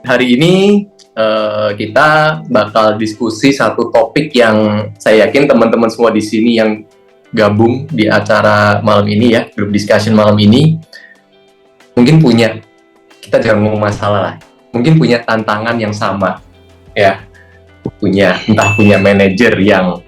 Hari ini kita bakal diskusi satu topik yang saya yakin teman-teman semua di sini yang gabung di acara malam ini ya, group discussion malam ini, mungkin punya, kita jangan ngomong masalah lah, mungkin punya tantangan yang sama, ya, entah punya manajer yang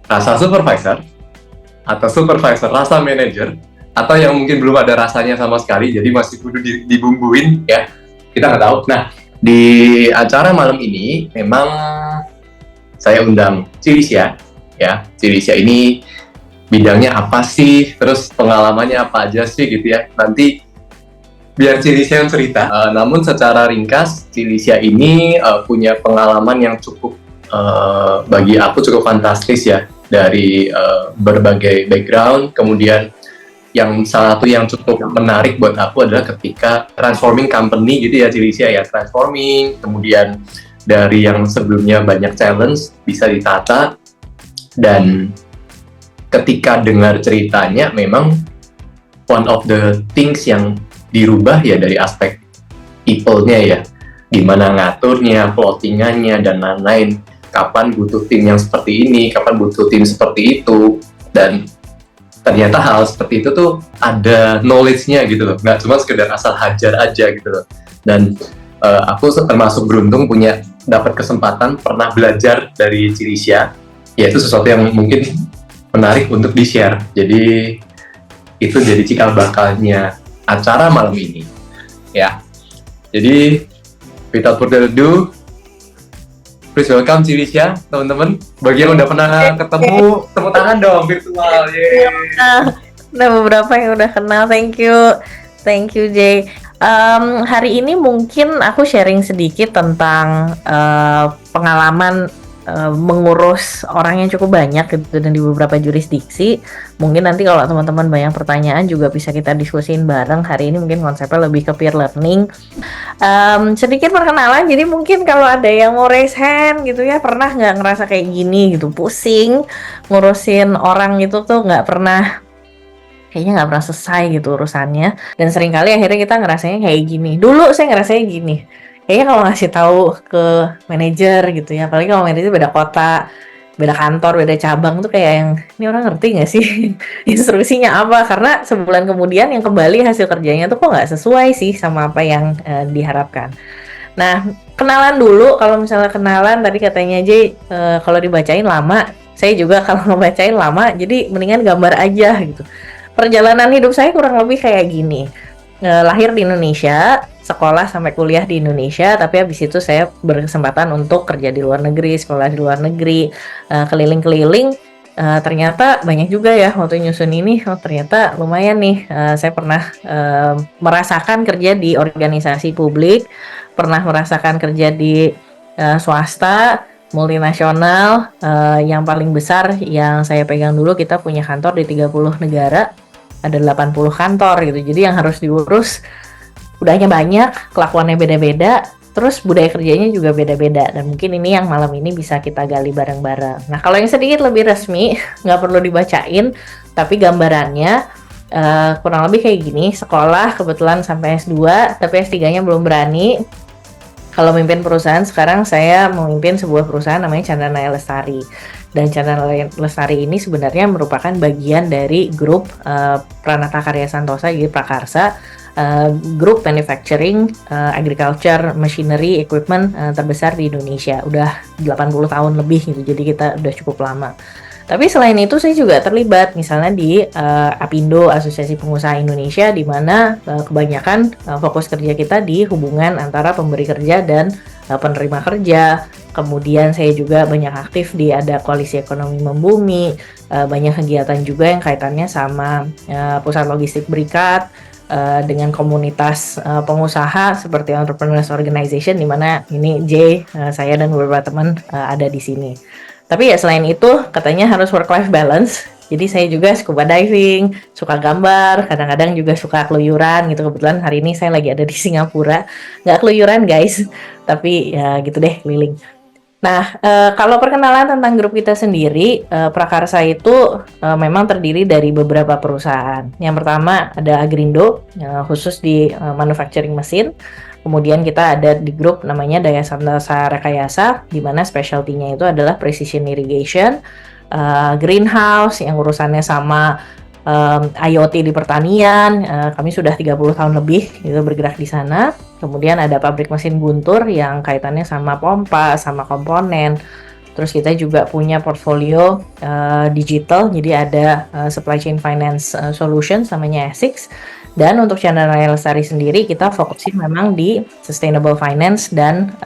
rasa supervisor, atau supervisor rasa manajer, atau yang mungkin belum ada rasanya sama sekali, jadi masih kudu dibumbuin, ya, kita nggak tahu. Nah, di acara malam ini memang saya undang Cilisya, ya. Cilisya ini bidangnya apa sih, terus pengalamannya apa aja sih gitu ya. Nanti biar Cilisya yang cerita. Namun secara ringkas, Cilisya ini punya pengalaman yang cukup bagi aku cukup fantastis ya, dari berbagai background. Kemudian yang salah satu yang cukup menarik buat aku adalah ketika transforming company gitu ya, Cilisya ya, transforming, kemudian dari yang sebelumnya banyak challenge bisa ditata, dan ketika dengar ceritanya memang one of the things yang dirubah ya dari aspek people-nya ya, gimana ngaturnya, plottingannya, dan lain-lain, kapan butuh tim yang seperti ini, kapan butuh tim seperti itu, dan ternyata hal seperti itu tuh ada knowledge-nya gitu loh, nggak cuma sekedar asal hajar aja gitu loh. Dan aku termasuk beruntung punya dapat kesempatan pernah belajar dari Cilisya, yaitu sesuatu yang mungkin menarik untuk di-share. Jadi itu jadi cikal bakalnya acara malam ini ya. Jadi without further ado, please welcome Cilisya, teman-teman. Bagi yang udah pernah ketemu, tepuk tangan dong virtual. Nah, beberapa yang udah kenal, thank you Jay. Hari ini mungkin aku sharing sedikit tentang pengalaman mengurus orang yang cukup banyak gitu, dan di beberapa jurisdiksi. Mungkin nanti kalau teman-teman banyak pertanyaan juga bisa kita diskusiin bareng. Hari ini mungkin konsepnya lebih ke peer learning. Sedikit perkenalan, jadi mungkin kalau ada yang mau raise hand gitu ya, pernah nggak ngerasa kayak gini gitu, pusing ngurusin orang itu tuh kayaknya nggak pernah selesai gitu urusannya, dan seringkali akhirnya kita ngerasanya kayak gini. Dulu saya ngerasanya gini, kayaknya kalau ngasih tahu ke manajer gitu ya, apalagi kalau manajer beda kota, beda kantor, beda cabang, tuh kayak yang, ini orang ngerti nggak sih instruksinya apa, karena sebulan kemudian yang kembali hasil kerjanya tuh kok nggak sesuai sih sama apa yang diharapkan. Nah, kenalan dulu. Kalau misalnya kenalan, tadi katanya Jay, kalau dibacain lama, saya juga kalau ngebacain lama, jadi mendingan gambar aja gitu. Perjalanan hidup saya kurang lebih kayak gini. Lahir di Indonesia, sekolah sampai kuliah di Indonesia, tapi habis itu saya berkesempatan untuk kerja di luar negeri, sekolah di luar negeri, keliling-keliling. Ternyata banyak juga ya waktu nyusun ini. Ternyata lumayan nih. Saya pernah merasakan kerja di organisasi publik, pernah merasakan kerja di swasta, multinasional. Yang paling besar yang saya pegang dulu, kita punya kantor di 30 negara, ada 80 kantor gitu. Jadi yang harus diurus udahnya banyak, kelakuannya beda-beda, terus budaya kerjanya juga beda-beda. Dan mungkin ini yang malam ini bisa kita gali bareng-bareng. Nah, kalau yang sedikit lebih resmi, nggak perlu dibacain, tapi gambarannya kurang lebih kayak gini. Sekolah kebetulan sampai S2, tapi S3-nya belum berani. Kalau memimpin perusahaan, sekarang saya memimpin sebuah perusahaan namanya Chandranaya Lestari. Dan Chandranaya Lestari ini sebenarnya merupakan bagian dari grup Pranata Karya Santosa, jadi Prakarsa, grup manufacturing, agriculture, machinery, equipment terbesar di Indonesia. Udah 80 tahun lebih gitu, jadi kita udah cukup lama. Tapi selain itu saya juga terlibat misalnya di APindo, Asosiasi Pengusaha Indonesia, di mana kebanyakan fokus kerja kita di hubungan antara pemberi kerja dan penerima kerja. Kemudian saya juga banyak aktif di ada Koalisi Ekonomi Membumi, banyak kegiatan juga yang kaitannya sama Pusat Logistik Berikat, dengan komunitas pengusaha seperti Entrepreneurs Organization, di mana ini Jay, saya dan beberapa teman ada di sini. Tapi ya selain itu katanya harus work-life balance. Jadi saya juga scuba diving, suka gambar, kadang-kadang juga suka keluyuran gitu. Kebetulan hari ini saya lagi ada di Singapura. Nggak keluyuran guys, tapi ya gitu deh, keliling. Nah, kalau perkenalan tentang grup kita sendiri, Prakarsa itu memang terdiri dari beberapa perusahaan. Yang pertama ada Agrindo, khusus di manufacturing mesin. Kemudian kita ada di grup namanya Daya Santasa Rekayasa, di mana specialty-nya itu adalah precision irrigation, greenhouse yang urusannya sama IoT di pertanian. Kami sudah 30 tahun lebih gitu bergerak di sana. Kemudian ada pabrik mesin guntur yang kaitannya sama pompa, sama komponen. Terus kita juga punya portfolio digital, jadi ada supply chain finance solutions namanya Esix. Dan untuk channel Raya Lestari sendiri kita fokusin memang di sustainable finance dan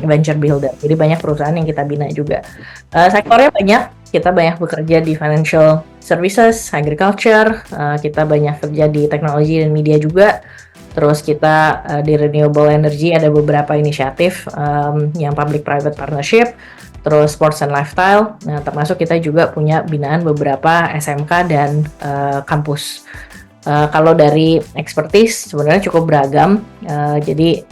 venture builder. Jadi banyak perusahaan yang kita bina juga. Sektornya banyak, kita banyak bekerja di financial services, agriculture, kita banyak kerja di teknologi dan media juga. Terus kita di renewable energy ada beberapa inisiatif yang public-private partnership. Terus sports and lifestyle, nah termasuk kita juga punya binaan beberapa SMK dan kampus. Kalau dari expertise sebenarnya cukup beragam, jadi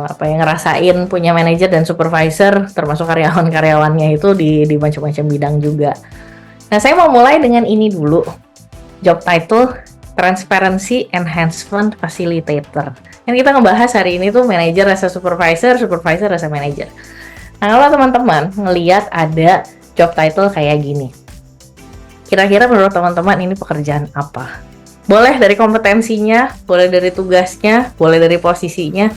apa yang ngerasain punya manajer dan supervisor, termasuk karyawan-karyawannya itu di macam-macam bidang juga. Nah saya mau mulai dengan ini dulu, job title Transparency Enhancement Facilitator. Yang kita ngebahas hari ini tuh manajer rasa supervisor, supervisor rasa manajer. Nah, kalau teman-teman ngelihat ada job title kayak gini, kira-kira menurut teman-teman ini pekerjaan apa? Boleh dari kompetensinya, boleh dari tugasnya, boleh dari posisinya.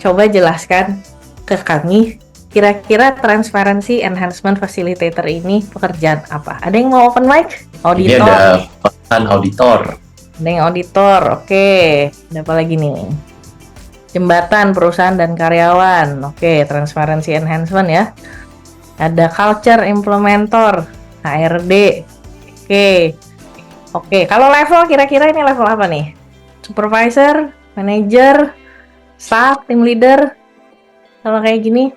Coba jelaskan ke kami, kira-kira Transparency Enhancement Facilitator ini pekerjaan apa? Ada yang mau open mic? Ini Auditor? ada peran auditor. Ada yang auditor, oke. Ada apa lagi nih? Jembatan perusahaan dan karyawan, oke. Transparency enhancement ya. Ada culture implementer, HRD, oke. Kalau level kira-kira ini level apa nih? Supervisor, manager, staff, team leader. Kalau kayak gini,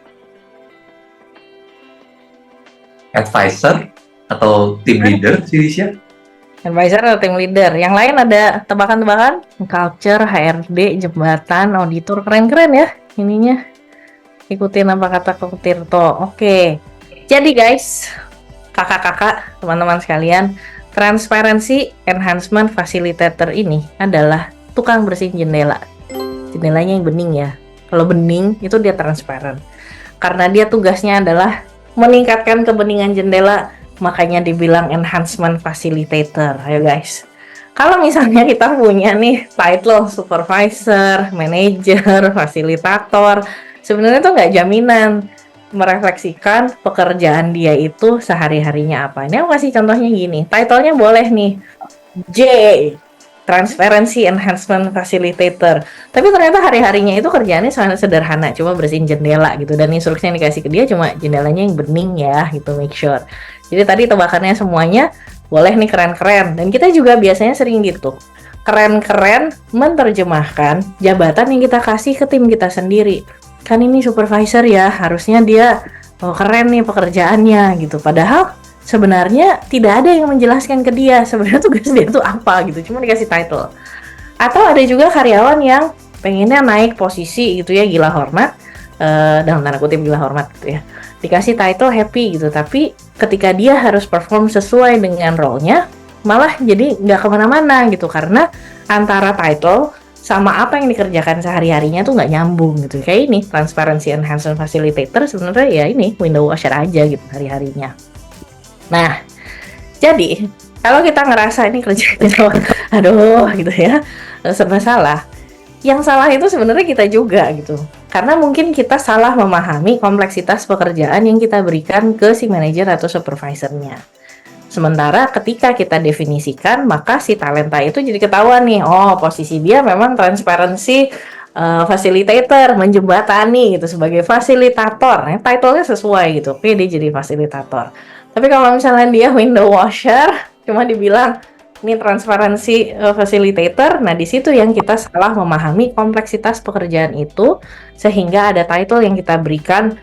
Advisor atau team leader sih Risha? advisor atau team leader. Yang lain ada tebakan-tebakan? Culture, HRD, jembatan, auditor, keren-keren ya ininya. Ikutin apa kata Kok Tirto. Oke. Jadi guys, kakak-kakak, teman-teman sekalian, Transparency Enhancement Facilitator ini adalah tukang bersihin jendela. Jendelanya yang bening ya. Kalau bening itu dia transparan. Karena dia tugasnya adalah meningkatkan kebeningan jendela, makanya dibilang enhancement facilitator. Ayo guys, kalau misalnya kita punya nih title supervisor, manager, fasilitator, sebenarnya itu nggak jaminan merefleksikan pekerjaan dia itu sehari-harinya apa. Ini aku kasih contohnya gini, titlenya boleh nih J, Transparency Enhancement Facilitator, tapi ternyata hari-harinya itu kerjaannya sangat sederhana, cuma bersihin jendela gitu, dan instruksi yang dikasih ke dia cuma jendelanya yang bening ya gitu, make sure. Jadi tadi tebakannya semuanya boleh nih keren-keren, dan kita juga biasanya sering gitu, keren-keren menerjemahkan jabatan yang kita kasih ke tim kita sendiri. Kan ini supervisor ya, harusnya dia keren nih pekerjaannya gitu, padahal sebenarnya tidak ada yang menjelaskan ke dia sebenarnya tugas dia itu apa gitu, cuma dikasih title. Atau ada juga karyawan yang pengennya naik posisi gitu ya, gila hormat, dalam tanda kutip gila hormat gitu ya, dikasih title happy gitu, tapi ketika dia harus perform sesuai dengan role-nya malah jadi nggak kemana-mana gitu, karena antara title sama apa yang dikerjakan sehari-harinya tuh nggak nyambung gitu. Kayak ini Transparency Enhancement Facilitator sebenarnya ya ini window washer aja gitu hari-harinya. Nah, jadi kalau kita ngerasa ini kerjanya aduh gitu ya, serba salah. Yang salah itu sebenarnya kita juga gitu. Karena mungkin kita salah memahami kompleksitas pekerjaan yang kita berikan ke si manajer atau supervisornya. Sementara ketika kita definisikan, maka si talenta itu jadi ketahuan nih, oh posisi dia memang transparency facilitator, menjembatani gitu sebagai fasilitator. Nah, title-nya sesuai gitu, oke dia jadi fasilitator. Tapi kalau misalnya dia window washer, cuma dibilang ini transparency facilitator, nah di situ yang kita salah memahami kompleksitas pekerjaan itu, sehingga ada title yang kita berikan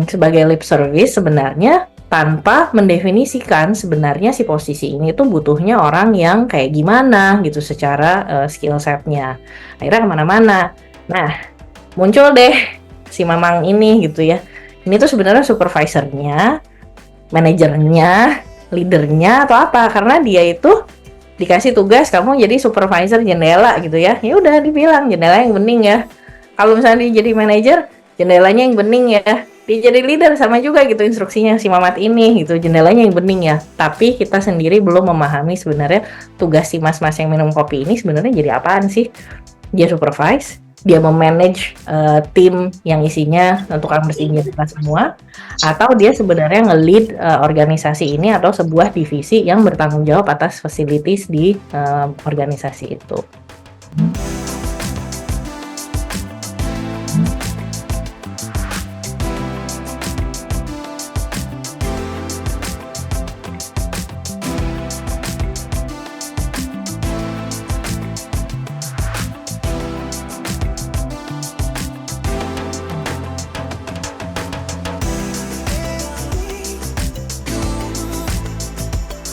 sebagai lip service sebenarnya, tanpa mendefinisikan sebenarnya si posisi ini tuh butuhnya orang yang kayak gimana gitu secara skill setnya. Akhirnya kemana-mana. Nah, muncul deh si Mamang ini gitu ya. Ini tuh sebenarnya supervisornya, manajernya, leadernya atau apa, karena dia itu dikasih tugas kamu jadi supervisor jendela gitu ya. Ya udah dibilang jendela yang bening ya. Kalau misalnya dia jadi manajer, jendelanya yang bening ya. Dia jadi leader sama juga gitu instruksinya si Mamat ini gitu, jendelanya yang bening ya. Tapi kita sendiri belum memahami sebenarnya tugas si mas-mas yang minum kopi ini sebenarnya jadi apaan sih. Dia supervise, dia memanage tim yang isinya tukang bersihnya kita semua, atau dia sebenarnya nge-lead organisasi ini atau sebuah divisi yang bertanggung jawab atas facilities di organisasi itu.